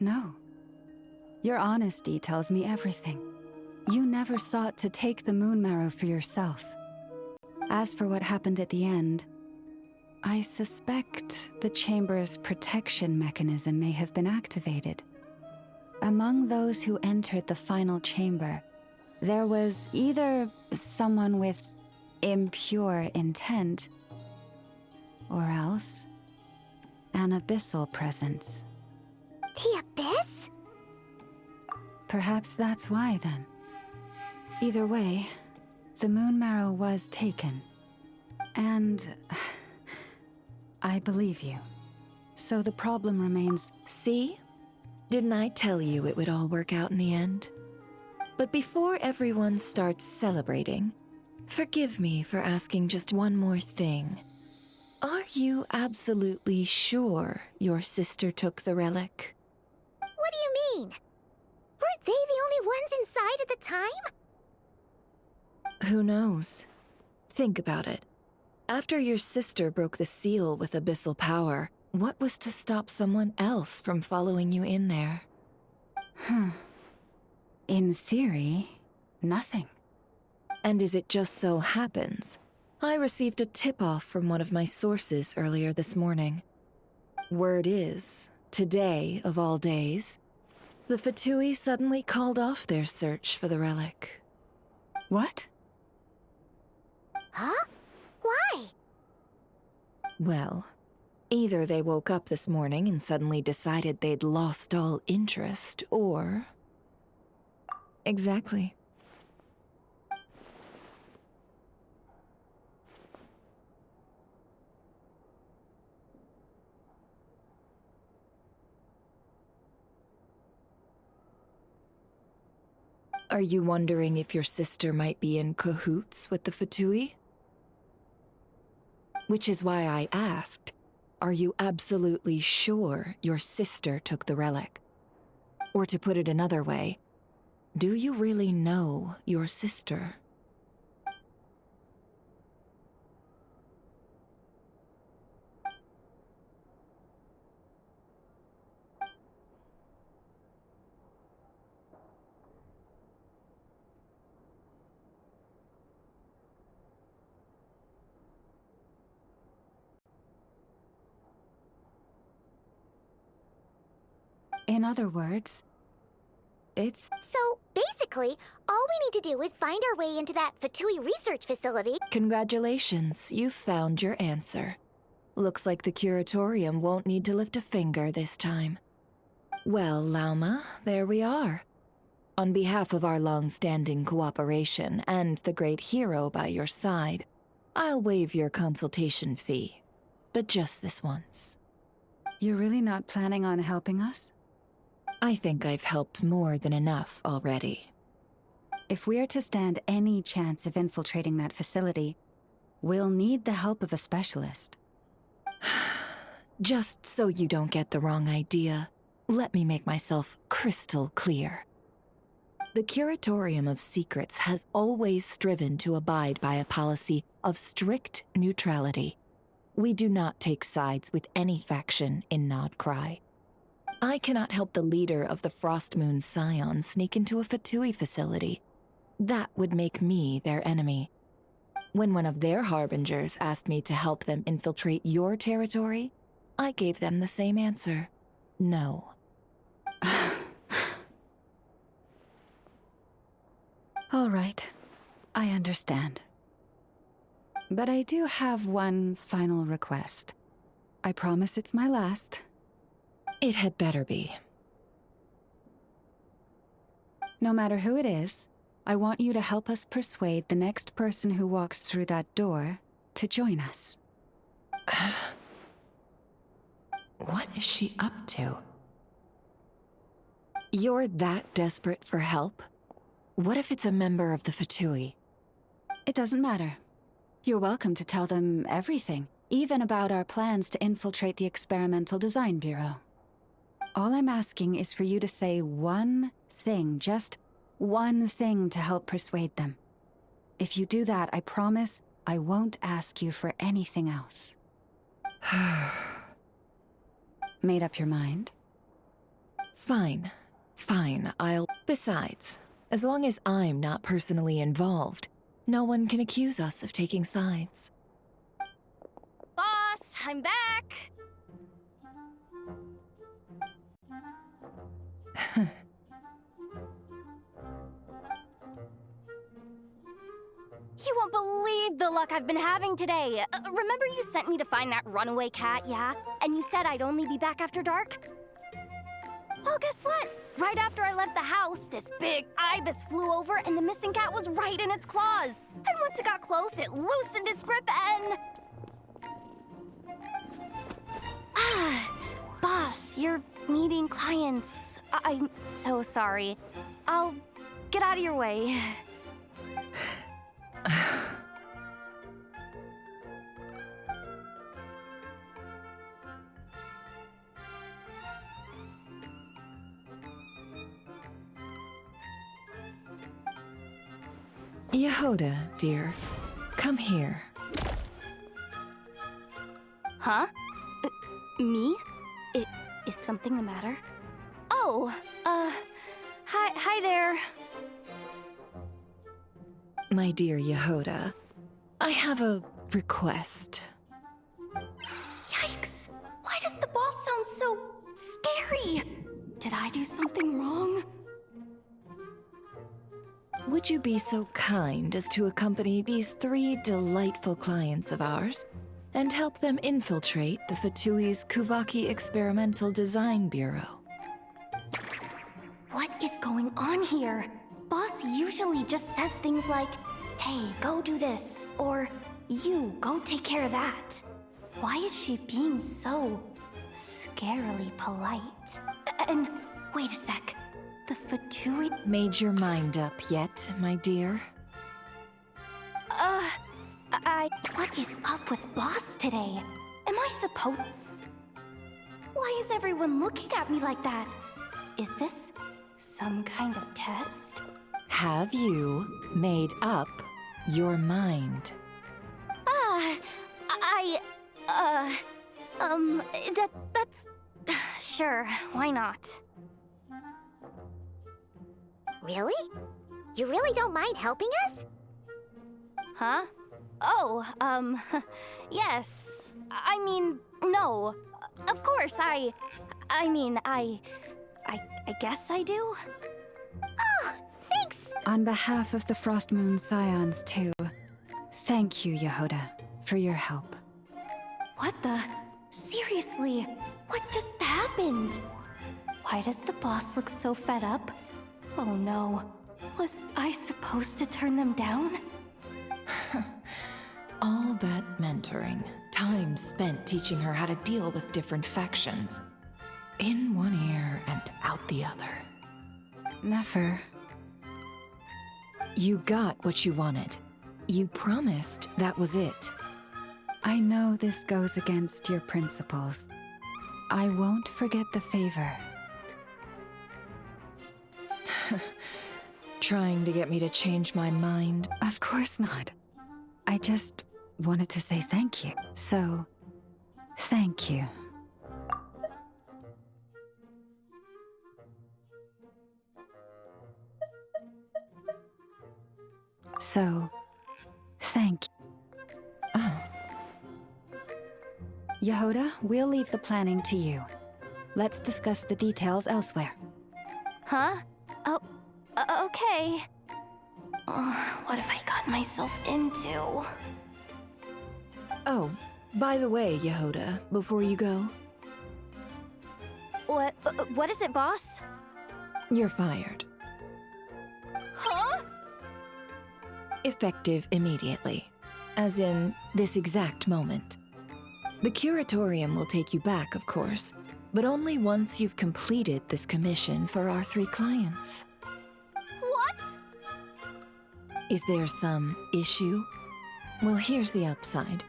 No. Your honesty tells me everything. You never sought to take the moon marrow for yourself. As for what happened at the end, I suspect the chamber's protection mechanism may have been activated. Among those who entered the final chamber, there was either someone with impure intent, or else an abyssal presence. The Abyss? Perhaps that's why, then. Either way, the moon marrow was taken. And I believe you. So the problem remains. See? Didn't I tell you it would all work out in the end? But before everyone starts celebrating, forgive me for asking just one more thing. Are you absolutely sure your sister took the relic? What do you mean? Weren't they the only ones inside at the time? Who knows? Think about it. After your sister broke the seal with abyssal power, what was to stop someone else from following you in there? In theory, nothing. And as it just so happens, I received a tip-off from one of my sources earlier this morning. Word is, today of all days, the Fatui suddenly called off their search for the relic. What? Huh? Why? Well, either they woke up this morning and suddenly decided they'd lost all interest, or... Exactly. Are you wondering if your sister might be in cahoots with the Fatui? Which is why I asked, are you absolutely sure your sister took the relic? Or to put it another way, do you really know your sister? In other words, it's... So, basically, all we need to do is find our way into that Fatui research facility. Congratulations, you've found your answer. Looks like the curatorium won't need to lift a finger this time. Well, Lauma, there we are. On behalf of our long-standing cooperation and the great hero by your side, I'll waive your consultation fee. But just this once. You're really not planning on helping us? I think I've helped more than enough already. If we're to stand any chance of infiltrating that facility, we'll need the help of a specialist. Just so you don't get the wrong idea, let me make myself crystal clear. The Curatorium of Secrets has always striven to abide by a policy of strict neutrality. We do not take sides with any faction in Nodcry. I cannot help the leader of the Frostmoon Scion sneak into a Fatui facility. That would make me their enemy. When one of their harbingers asked me to help them infiltrate your territory, I gave them the same answer. No. All right, I understand. But I do have one final request. I promise it's my last. It had better be. No matter who it is, I want you to help us persuade the next person who walks through that door to join us. What is she up to? You're that desperate for help? What if it's a member of the Fatui? It doesn't matter. You're welcome to tell them everything, even about our plans to infiltrate the Experimental Design Bureau. All I'm asking is for you to say one thing, just one thing to help persuade them. If you do that, I promise I won't ask you for anything else. Made up your mind? Fine. Fine, Besides, as long as I'm not personally involved, no one can accuse us of taking sides. Boss, I'm back! You won't believe the luck I've been having today. Remember you sent me to find that runaway cat, yeah? And you said I'd only be back after dark? Well, guess what? Right after I left the house, this big ibis flew over and the missing cat was right in its claws. And once it got close, it loosened its grip and... Boss, you're meeting clients. I'm so sorry. I'll get out of your way. Yehoda, dear, come here. Huh? Me? Is something the matter? Oh, hi there. My dear Yehoda, I have a request. Yikes! Why does the boss sound so scary? Did I do something wrong? Would you be so kind as to accompany these 3 delightful clients of ours and help them infiltrate the Fatui's Kuvaki Experimental Design Bureau? What is going on here? Boss usually just says things like, hey, go do this, or you, go take care of that. Why is she being so scarily polite? And wait a sec. The Fatui... Made your mind up yet, my dear? What is up with Boss today? Am I supposed... Why is everyone looking at me like that? Is this some kind of test? Have you made up your mind? That's... Sure, why not? Really? You really don't mind helping us? Huh? Oh, yes. I mean, no. Of course, I guess I do. Oh, thanks! On behalf of the Frost Moon Scions, too, thank you, Yehoda, for your help. What the? Seriously, what just happened? Why does the boss look so fed up? Oh no, was I supposed to turn them down? All that mentoring, time spent teaching her how to deal with different factions. In one ear and out the other. Never. You got what you wanted. You promised that was it. I know this goes against your principles. I won't forget the favor. Trying to get me to change my mind? Of course not. I just wanted to say thank you. So, thank you. So, thank you. Oh. Yehoda, we'll leave the planning to you. Let's discuss the details elsewhere. Huh? Oh, okay. Oh, what have I gotten myself into? Oh, by the way, Yehoda, before you go, What is it, boss? you're fired. Huh? Effective immediately. As in, this exact moment. The curatorium will take you back, of course, but only once you've completed this commission for our 3 clients. What? Is there some issue? Well, here's the upside.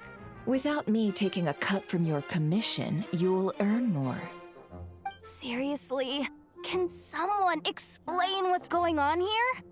Without me taking a cut from your commission, you'll earn more. Seriously? Can someone explain what's going on here?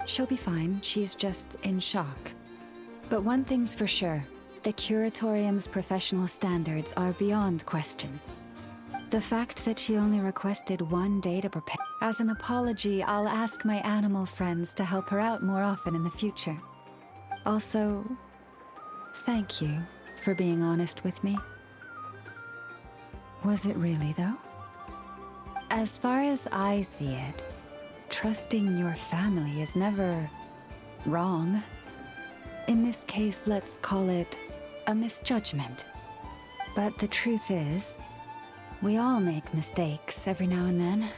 She'll be fine. She's just in shock. But one thing's for sure. The Curatorium's professional standards are beyond question. The fact that she only requested 1 day to prepare. As an apology, I'll ask my animal friends to help her out more often in the future. Also, thank you for being honest with me. Was it really, though? As far as I see it, trusting your family is never wrong. In this case, let's call it a misjudgment. But the truth is, we all make mistakes every now and then.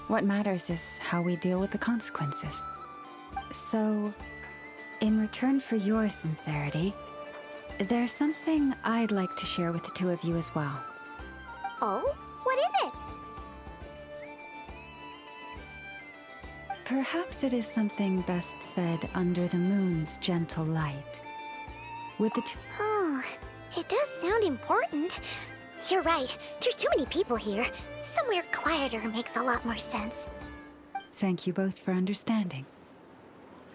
What matters is how we deal with the consequences. So, in return for your sincerity, there's something I'd like to share with the two of you as well. Oh? What is it? Perhaps it is something best said under the moon's gentle light. With the two... Oh, it does sound important. You're right. There's too many people here. Somewhere quieter makes a lot more sense. Thank you both for understanding.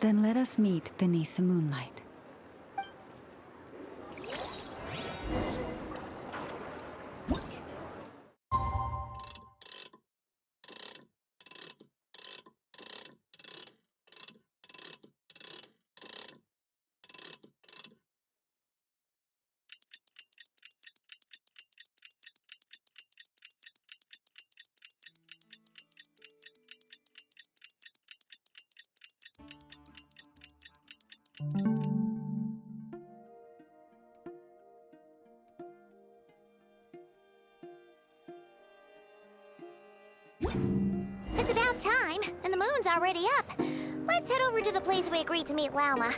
Then let us meet beneath the moonlight. It's about time, and the moon's already up. Let's head over to the place we agreed to meet Lauma.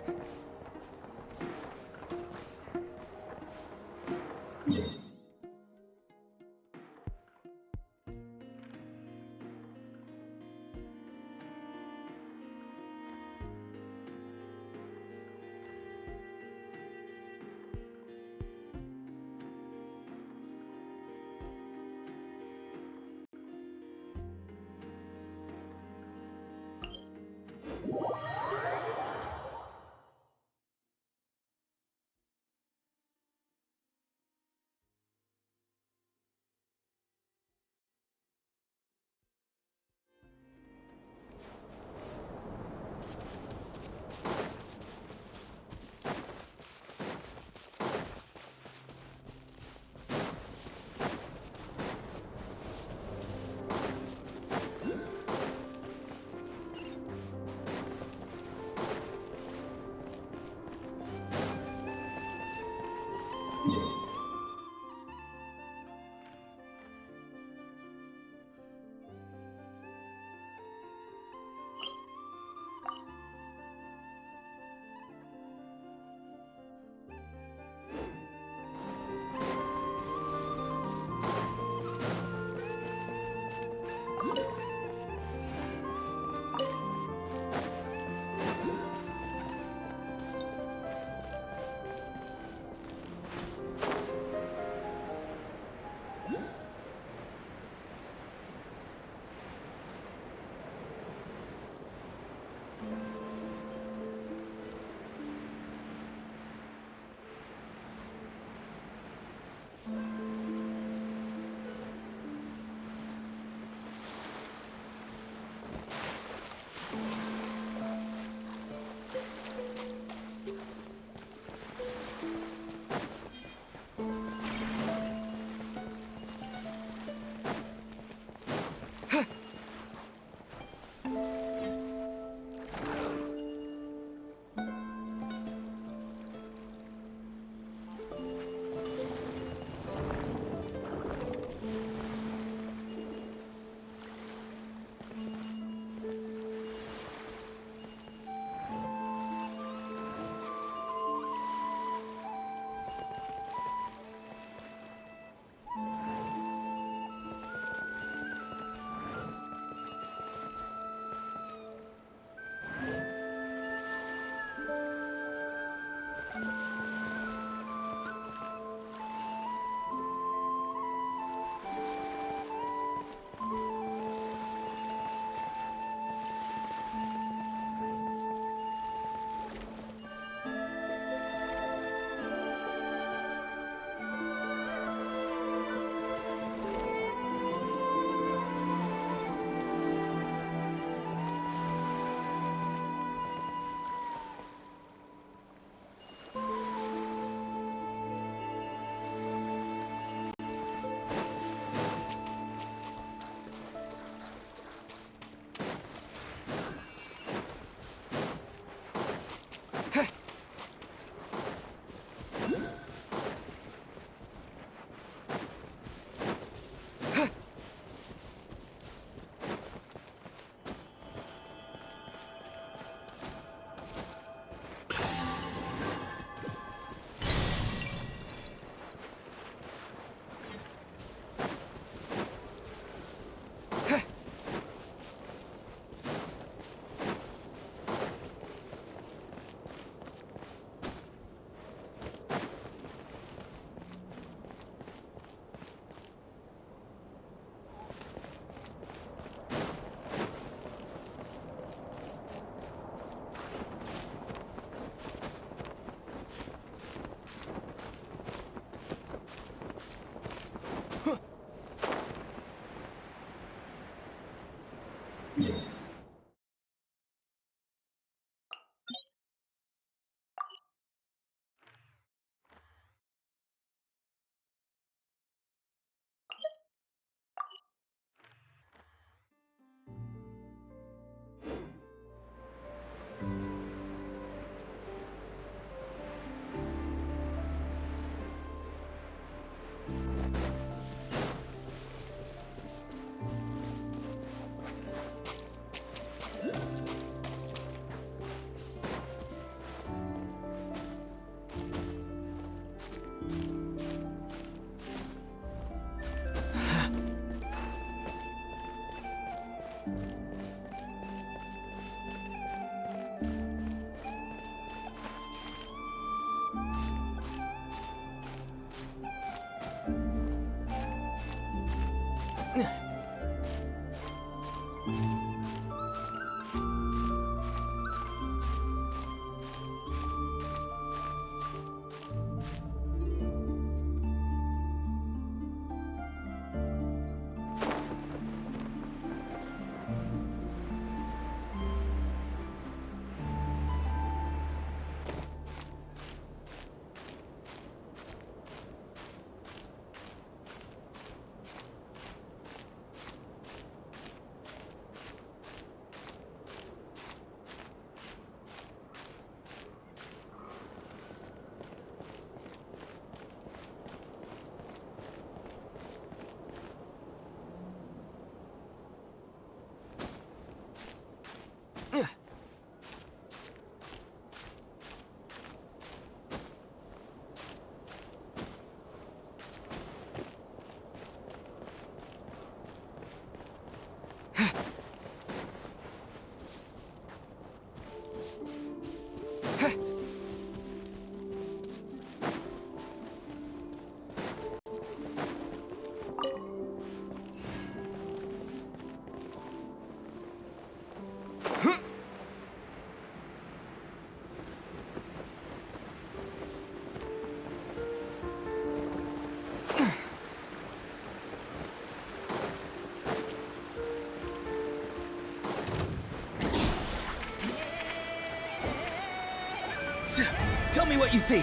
Tell me what you see.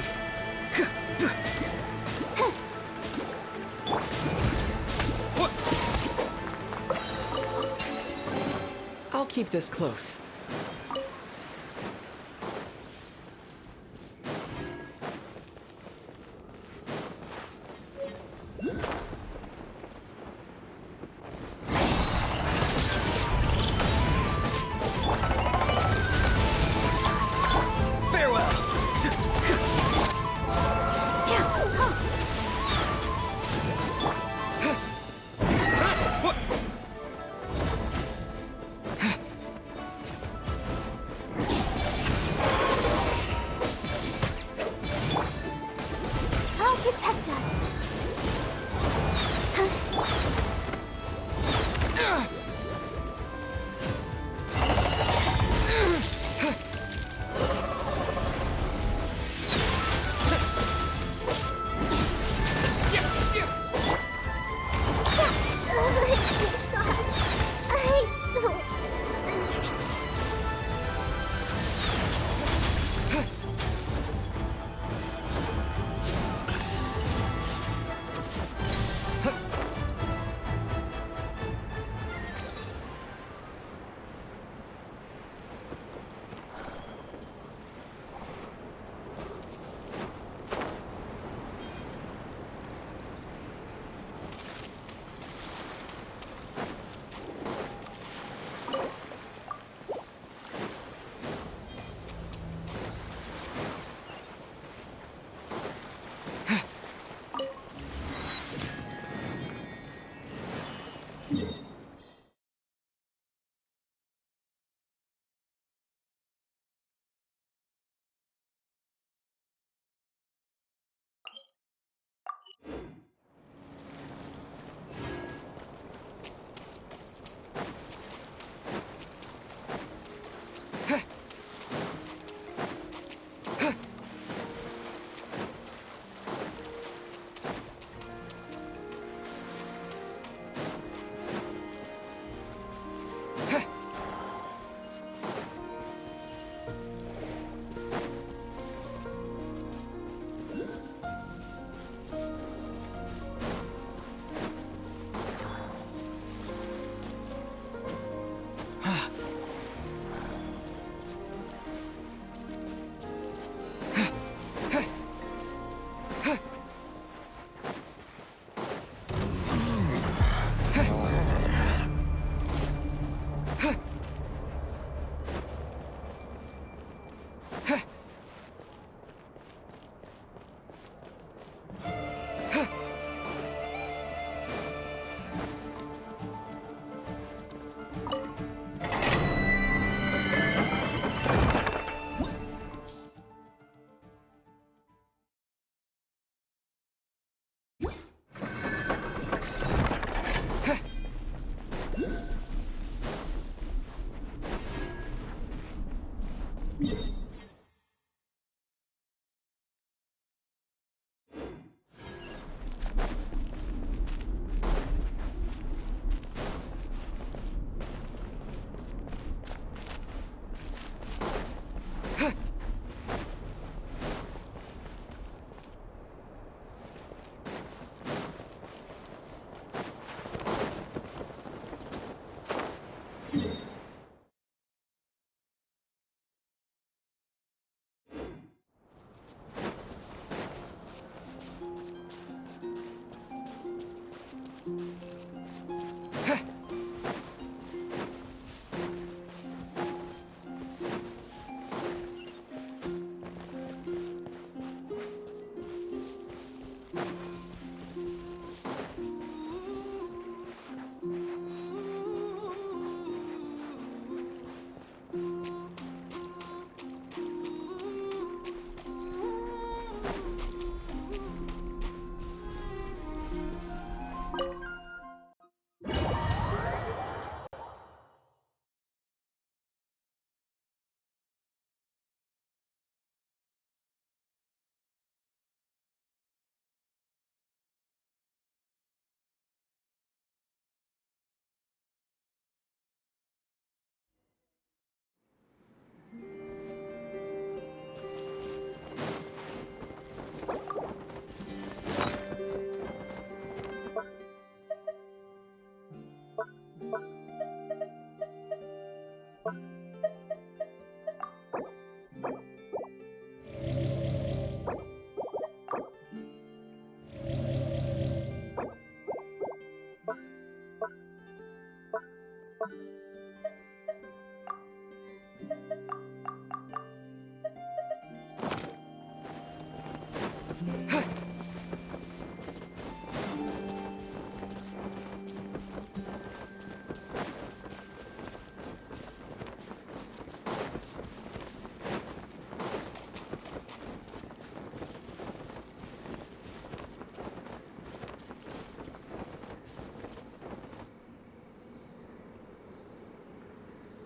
I'll keep this close. Protect us.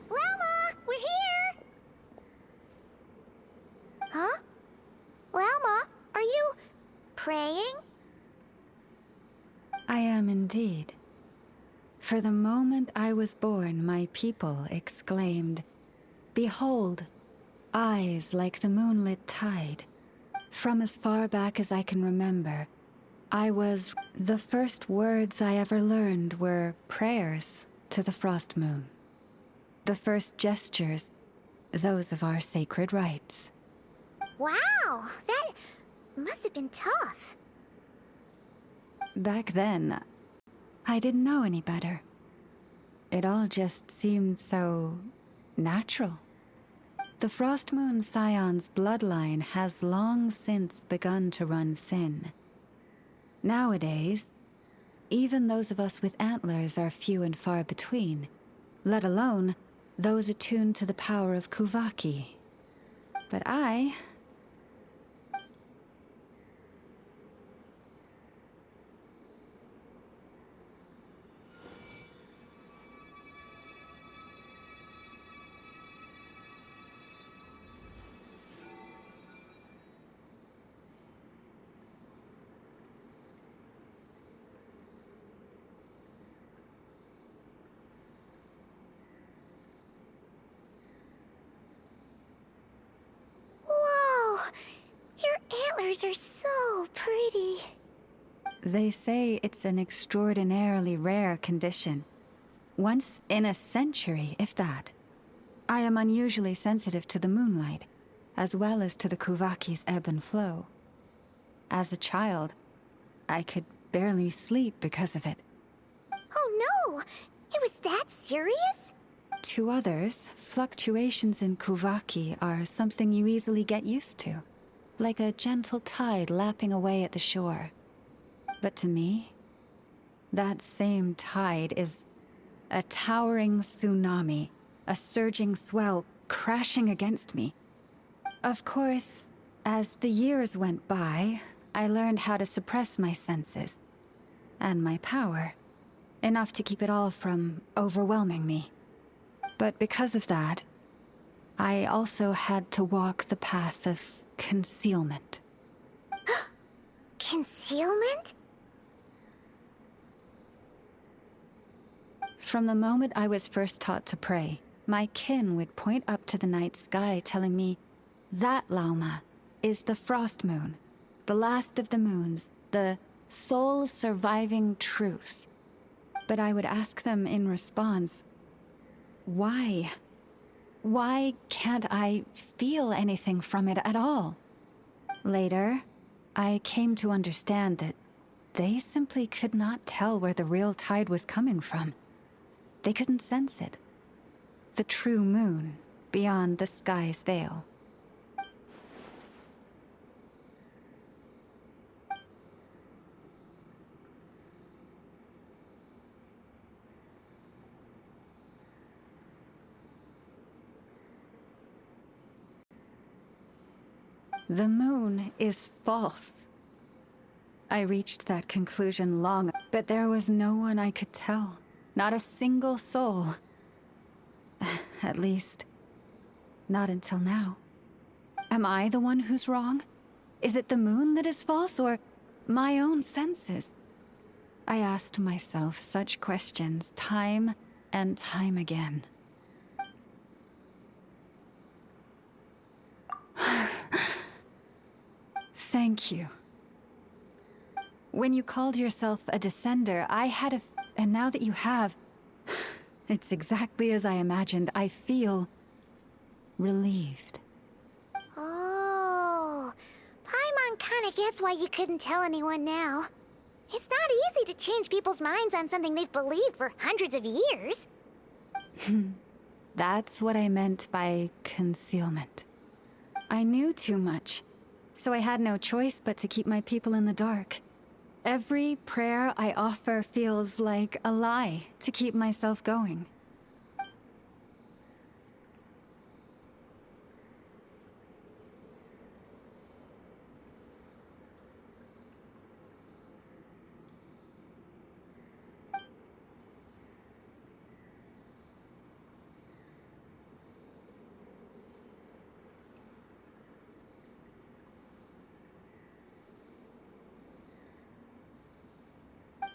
Llama, we're here! Huh? Llama, are you praying? I am indeed. For the moment I was born, my people exclaimed, "Behold, eyes like the moonlit tide." From as far back as I can remember, the first words I ever learned were prayers to the frost moon. The first gestures, those of our sacred rites. Wow, that must have been tough. Back then, I didn't know any better. It all just seemed so natural. The Frost Moon Scion's bloodline has long since begun to run thin. Nowadays, even those of us with antlers are few and far between, let alone those attuned to the power of Kuvaki. But I... Whoa! Your antlers are so pretty. They say it's an extraordinarily rare condition. Once in a century, if that. I am unusually sensitive to the moonlight, as well as to the Kuvaki's ebb and flow. As a child, I could barely sleep because of it. Oh no! It was that serious? To others, fluctuations in Kuvaki are something you easily get used to, like a gentle tide lapping away at the shore. But to me, that same tide is a towering tsunami, a surging swell crashing against me. Of course, as the years went by, I learned how to suppress my senses and my power, enough to keep it all from overwhelming me. But because of that, I also had to walk the path of concealment. Concealment? From the moment I was first taught to pray, my kin would point up to the night sky telling me, "That, Lauma, is the frost moon, the last of the moons, the sole surviving truth." But I would ask them in response, why? Why can't I feel anything from it at all? Later, I came to understand that they simply could not tell where the real tide was coming from. They couldn't sense it. The true moon beyond the sky's veil. The moon is false. I reached that conclusion long, but there was no one I could tell. Not a single soul. At least, not until now. Am I the one who's wrong? Is it the moon that is false, or my own senses? I asked myself such questions time and time again. Thank you. When you called yourself a descender, I had a... And now that you have... It's exactly as I imagined. I feel... relieved. Oh... Paimon kinda gets why you couldn't tell anyone now. It's not easy to change people's minds on something they've believed for hundreds of years. That's what I meant by concealment. I knew too much. so I had no choice but to keep my people in the dark. Every prayer I offer feels like a lie to keep myself going.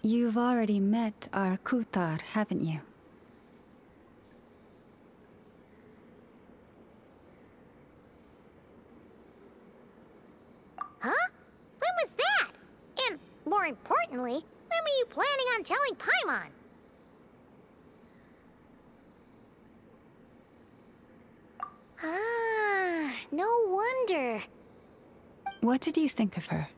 You've already met our Kutar, haven't you? Huh? When was that? And, more importantly, when were you planning on telling Paimon? Ah, no wonder. What did you think of her?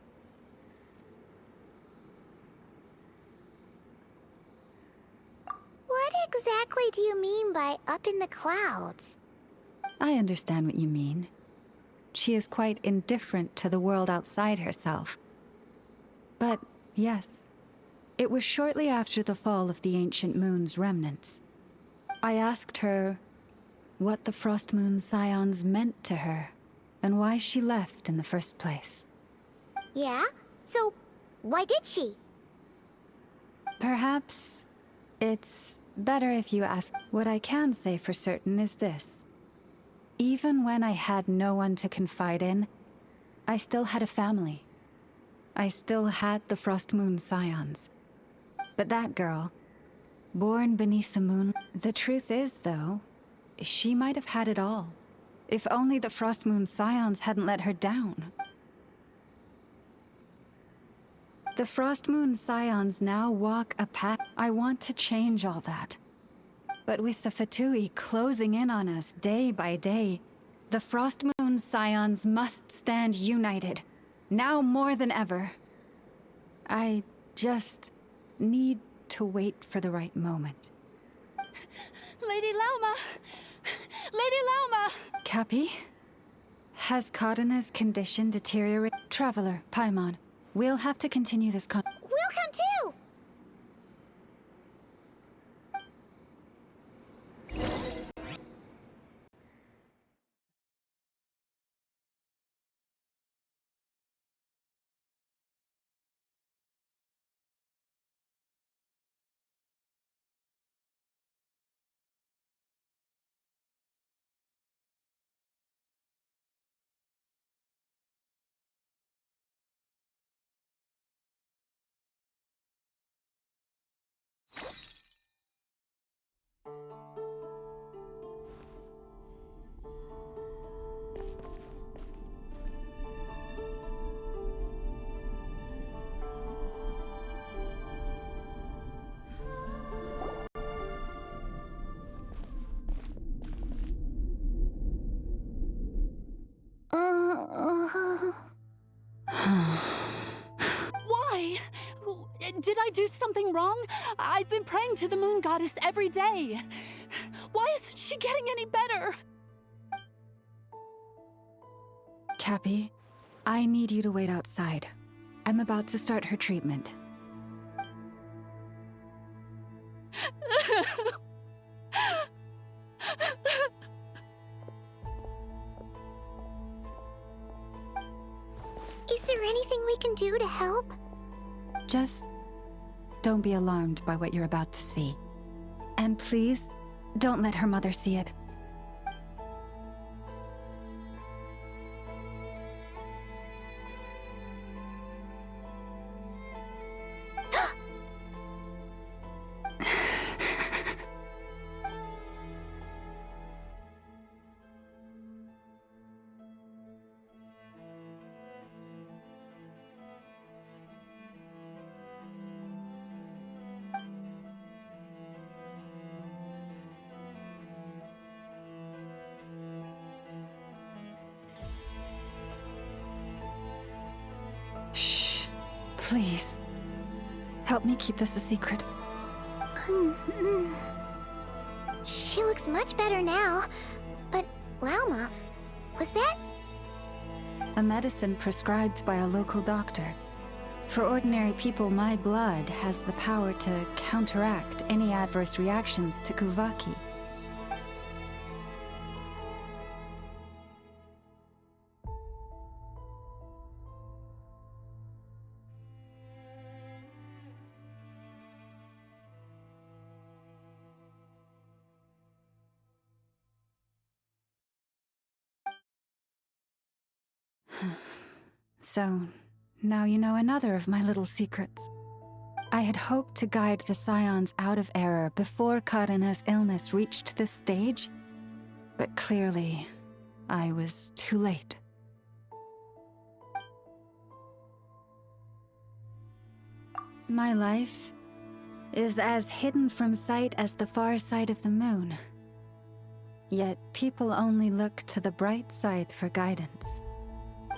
What exactly do you mean by up in the clouds? I understand what you mean. She is quite indifferent to the world outside herself. But, yes, it was shortly after the fall of the ancient moon's remnants. I asked her what the Frost Moon Scions meant to her, and why she left in the first place. Yeah? So, why did she? Perhaps it's better if you ask. What I can say for certain is this. Even when I had no one to confide in, I still had a family. I still had the Frost Moon Scions. But that girl, born beneath the moon... The truth is, though, she might have had it all. If only the Frost Moon Scions hadn't let her down. The Frost Moon Scions now walk a path. I want to change all that. But with the Fatui closing in on us day by day, the Frost Moon Scions must stand united, now more than ever. I just need to wait for the right moment. Lady Lauma! Lady Lauma! Cappy? Has Kadena's condition deteriorated? Traveler, Paimon, we'll have to continue this We'll come too! Why? Did I do something wrong? I've been praying to the moon goddess every day. Why isn't she getting any better? Cappy, I need you to wait outside. I'm about to start her treatment. Is there anything we can do to help? Just don't be alarmed by what you're about to see. And please, don't let her mother see it. Shh. Please. Help me keep this a secret. She looks much better now. But, Lauma, was that... a medicine prescribed by a local doctor. For ordinary people, my blood has the power to counteract any adverse reactions to Kuvaki. So, now you know another of my little secrets. I had hoped to guide the Scions out of error before Karina's illness reached this stage, but clearly, I was too late. My life is as hidden from sight as the far side of the moon. Yet people only look to the bright side for guidance.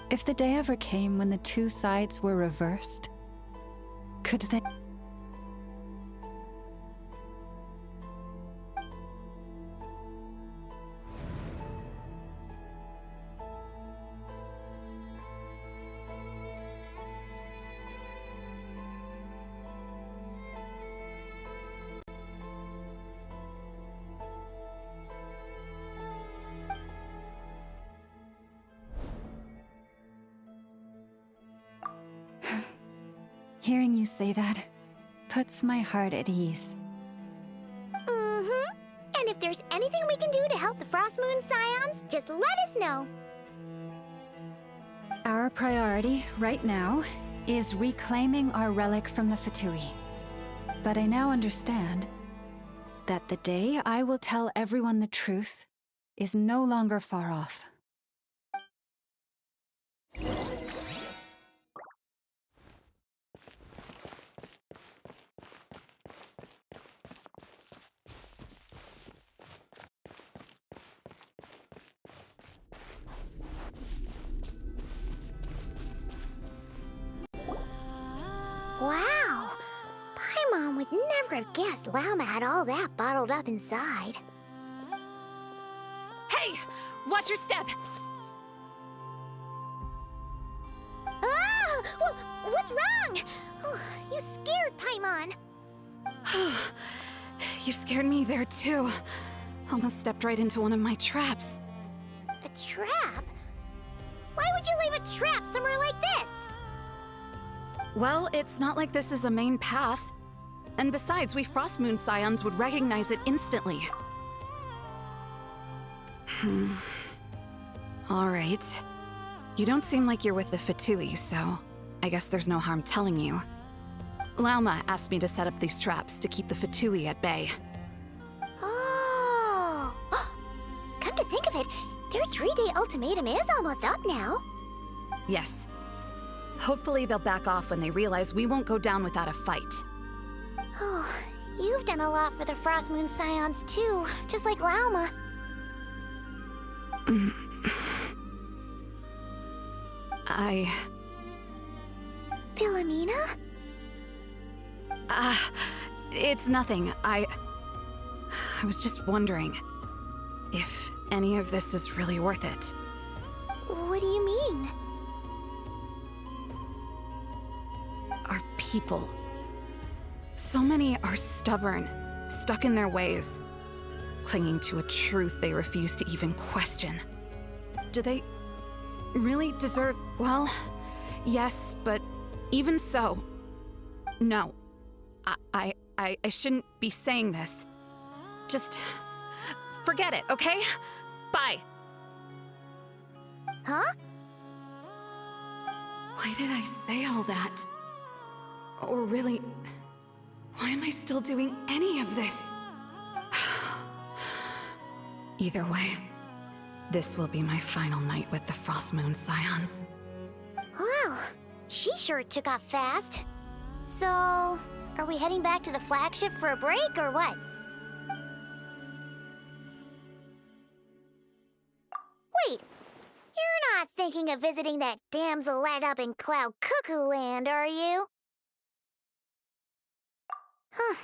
If the day ever came when the two sides were reversed, could they... Hearing you say that puts my heart at ease. Mm-hmm. And if there's anything we can do to help the Frost Moon Scions, just let us know. Our priority, right now, is reclaiming our relic from the Fatui. But I now understand that the day I will tell everyone the truth is no longer far off. Wow! Paimon would never have guessed Lauma had all that bottled up inside. Hey! Watch your step! Ah! What's wrong? Oh, you scared Paimon. You scared me there too. Almost stepped right into one of my traps. A trap? Why would you leave a trap somewhere like this? Well, it's not like this is a main path. And besides, we Frostmoon Scions would recognize it instantly. Alright. You don't seem like you're with the Fatui, so I guess there's no harm telling you. Lauma asked me to set up these traps to keep the Fatui at bay. Oh! Come to think of it, their 3-day ultimatum is almost up now. Yes. Hopefully they'll back off when they realize we won't go down without a fight. Oh, you've done a lot for the Frost Moon Scions too, just like Lauma. Philomena? It's nothing. I was just wondering if any of this is really worth it. What do you mean? Our people. So many are stubborn, stuck in their ways, clinging to a truth they refuse to even question. Do they really deserve... Well, yes, but even so... No. I shouldn't be saying this. Just... forget it, okay? Bye. Huh? Why did I say all that? Or really, why am I still doing any of this? Either way, this will be my final night with the Frostmoon Scions. Well, she sure took off fast. So, are we heading back to the flagship for a break, or what? Wait, you're not thinking of visiting that damselette up in Cloud Cuckoo Land, are you? Huh.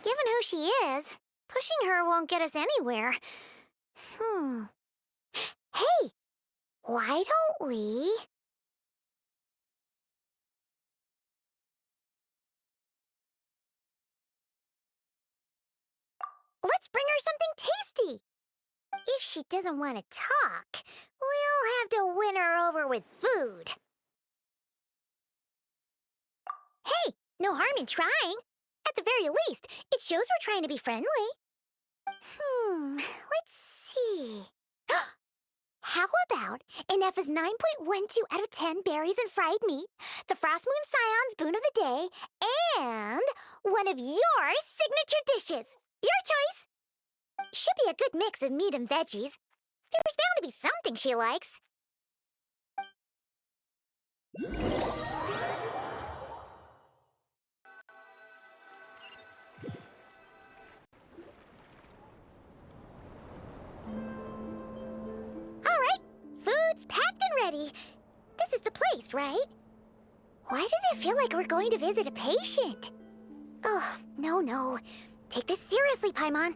Given who she is, pushing her won't get us anywhere. Hey! Why don't we... Let's bring her something tasty! If she doesn't want to talk, we'll have to win her over with food. Hey, no harm in trying. At the very least, it shows we're trying to be friendly. Let's see. How about an F is 9.12 out of 10 berries and fried meat, the Frost Moon Scion's boon of the day, and one of your signature dishes. Your choice. Should be a good mix of meat and veggies. There's bound to be something she likes. All right, food's packed and ready. This is the place, right? Why does it feel like we're going to visit a patient? Oh, no. Take this seriously, Paimon.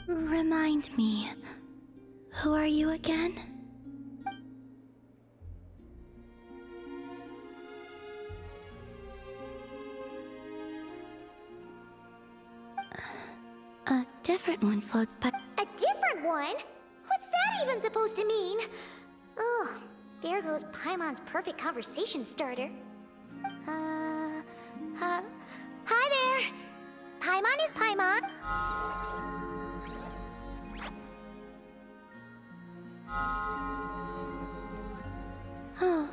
Remind me, who are you again? A different one floats by. A different one? What's that even supposed to mean? Oh, there goes Paimon's perfect conversation starter. Hi there! Paimon is Paimon. Oh,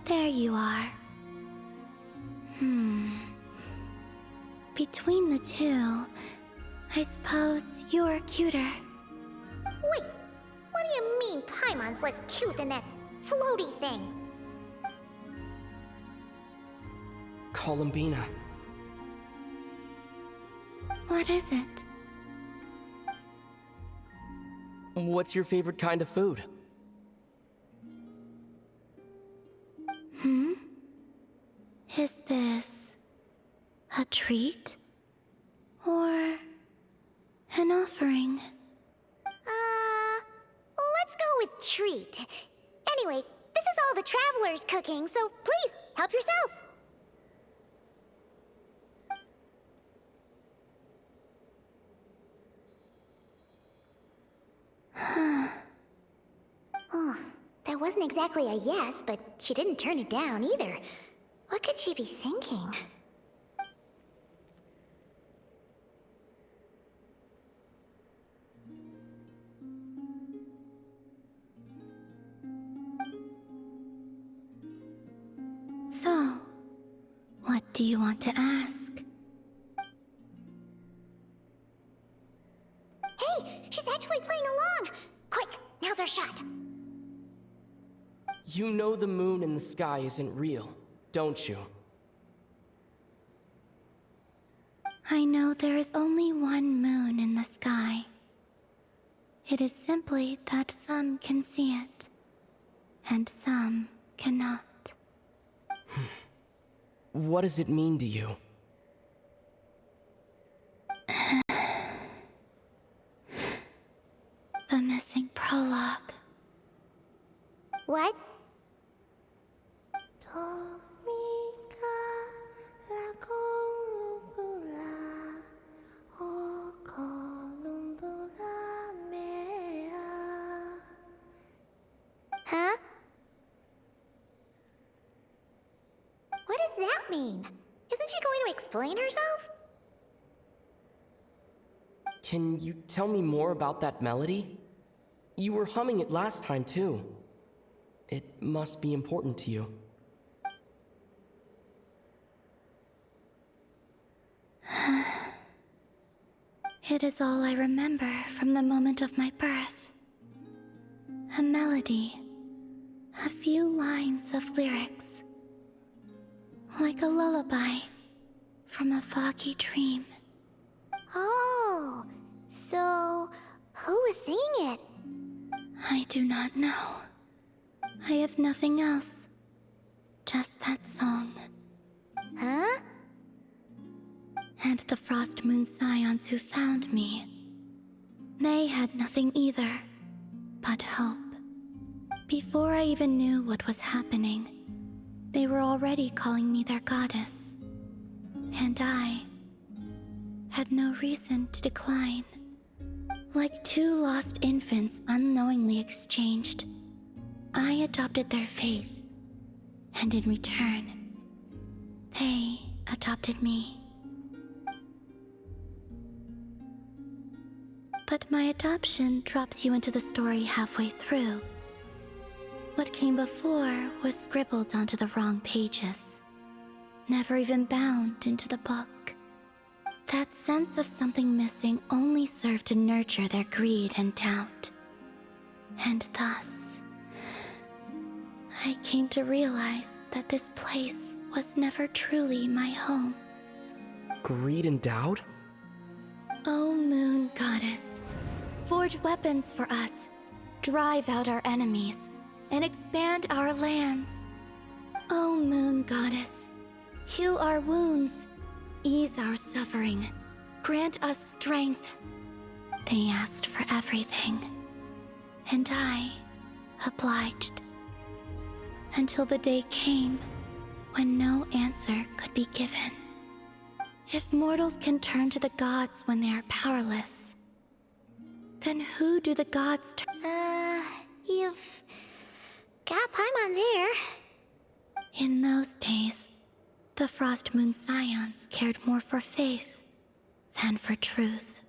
there you are. Between the two, I suppose you're cuter. Wait, what do you mean Paimon's less cute than that floaty thing? Call him Bina. What is it? What's your favorite kind of food? Is this a treat? Or an offering? Let's go with treat. Anyway, this is all the traveler's cooking, so please, help yourself. Oh, that wasn't exactly a yes, but she didn't turn it down either. What could she be thinking? So, what do you want to ask? Hey, she's actually playing along! Quick, now's our shot. You know the moon in the sky isn't real, don't you? I know there is only one moon in the sky. It is simply that some can see it, and some cannot. What does it mean to you? The missing prologue. What? Huh? What does that mean? Isn't she going to explain herself? Can you tell me more about that melody? You were humming it last time, too. It must be important to you. It is all I remember from the moment of my birth. A melody. A few lines of lyrics. Like a lullaby from a foggy dream. Oh, so who was singing it? I do not know. I have nothing else. Just that song. Huh? And the Frost Moon Scions who found me. They had nothing either, but hope. Before I even knew what was happening, they were already calling me their goddess. And I had no reason to decline. Like two lost infants unknowingly exchanged, I adopted their faith. And in return, they adopted me. But my adoption drops you into the story halfway through. What came before was scribbled onto the wrong pages, never even bound into the book. That sense of something missing only served to nurture their greed and doubt. And thus, I came to realize that this place was never truly my home. Greed and doubt? O Moon Goddess, forge weapons for us, drive out our enemies, and expand our lands. O Moon Goddess, heal our wounds, ease our suffering, grant us strength. They asked for everything, and I obliged. Until the day came when no answer could be given. If mortals can turn to the gods when they are powerless, then who do the gods turn? You've got Paimon there. In those days, the Frost Moon Scions cared more for faith than for truth.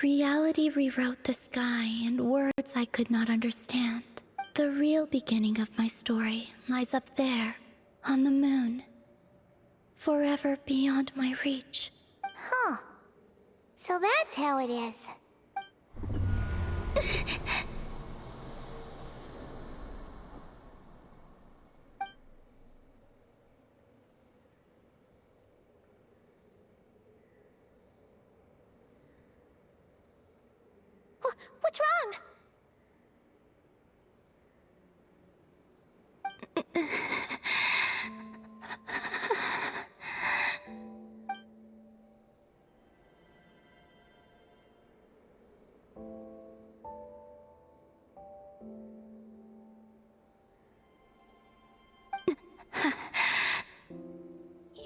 Reality rewrote the sky in words I could not understand. The real beginning of my story lies up there, on the moon. Forever beyond my reach. Huh. So that's how it is. What's wrong?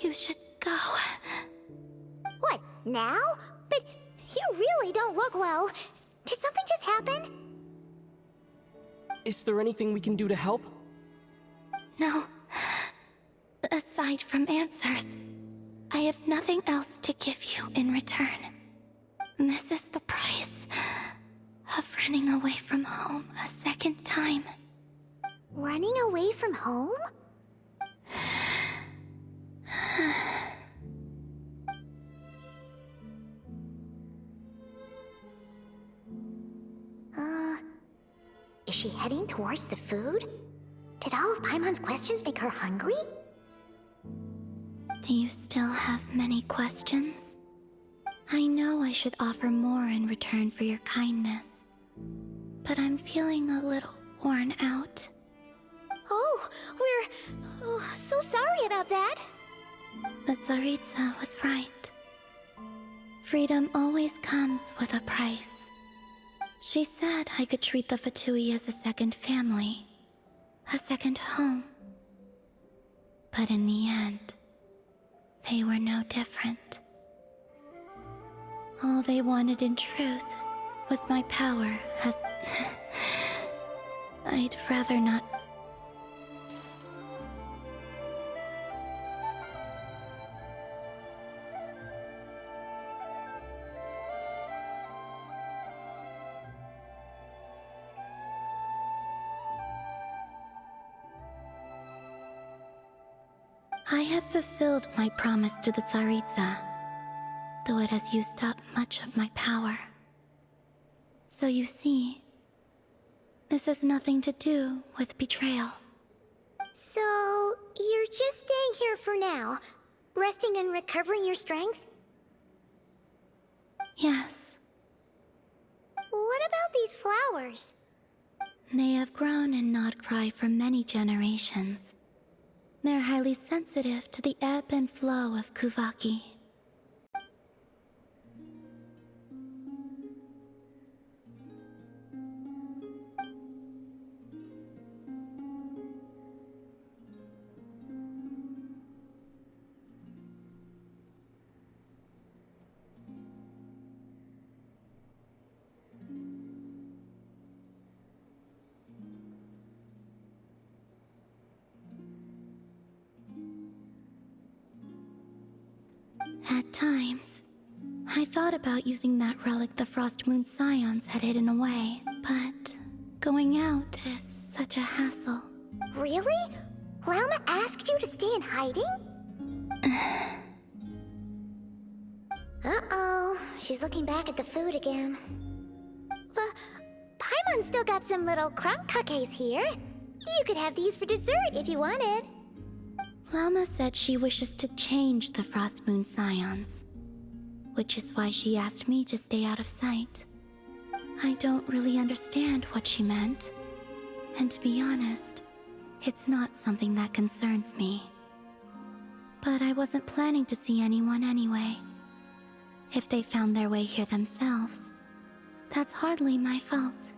You should go. What, now? But you really don't look well. Did something just happen? Is there anything we can do to help? No. Aside from answers, I have nothing else to give you in return. This is the price of running away from home a second time. Running away from home? Is she heading towards the food? Did all of Paimon's questions make her hungry? Do you still have many questions? I know I should offer more in return for your kindness, but I'm feeling a little worn out. Oh, we're so sorry about that. The Tsaritsa was right. Freedom always comes with a price. She said I could treat the Fatui as a second family, a second home. But in the end, they were no different. All they wanted in truth was my power as... I'd rather not... I have fulfilled my promise to the Tsaritsa, though it has used up much of my power. So you see, this has nothing to do with betrayal. So, you're just staying here for now, resting and recovering your strength? Yes, What about these flowers? they have grown in Nodcry for many generations. They're highly sensitive to the ebb and flow of Kuvaki. At times, I thought about using that relic the Frost Moon Scions had hidden away, but going out is such a hassle. Really? Lauma asked you to stay in hiding? Uh-oh, she's looking back at the food again. But Paimon still got some little crumb cookies here. You could have these for dessert if you wanted. Lauma said she wishes to change the Frost Moon Scions, which is why she asked me to stay out of sight. I don't really understand what she meant, and to be honest, it's not something that concerns me. But I wasn't planning to see anyone anyway. If they found their way here themselves, that's hardly my fault.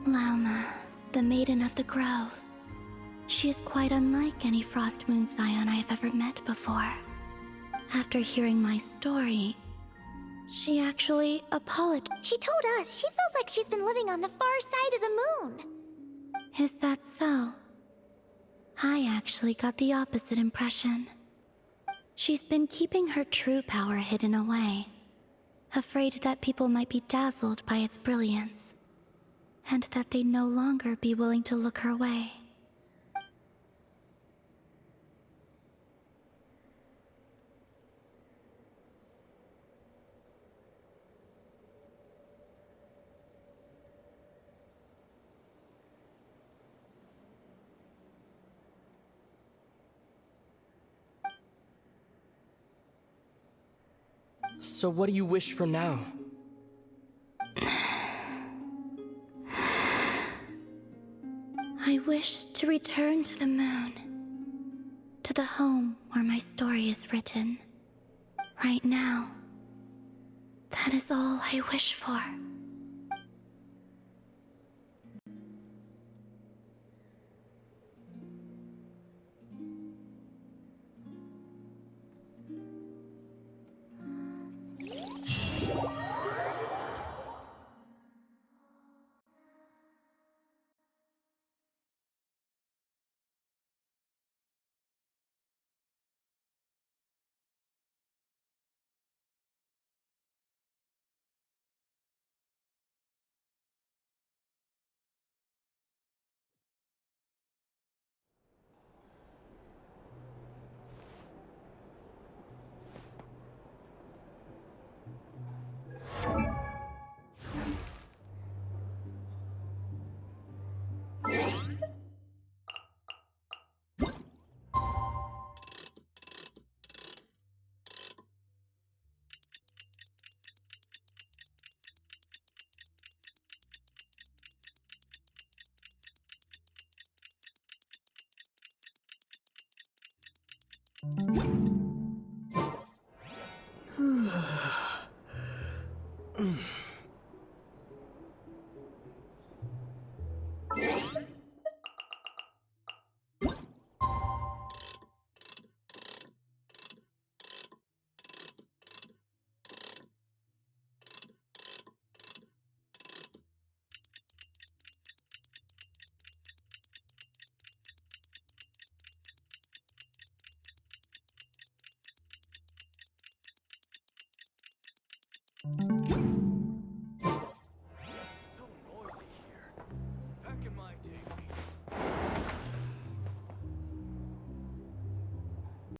Lauma, the Maiden of the Grove. She is quite unlike any Frost Moon Scion I have ever met before. After hearing my story, she actually apologized. She told us she feels like she's been living on the far side of the moon. Is that so? I actually got the opposite impression. She's been keeping her true power hidden away, afraid that people might be dazzled by its brilliance, and that they'd no longer be willing to look her way. So what do you wish for now? I wish to return to the moon, to the home where my story is written. Right now, that is all I wish for.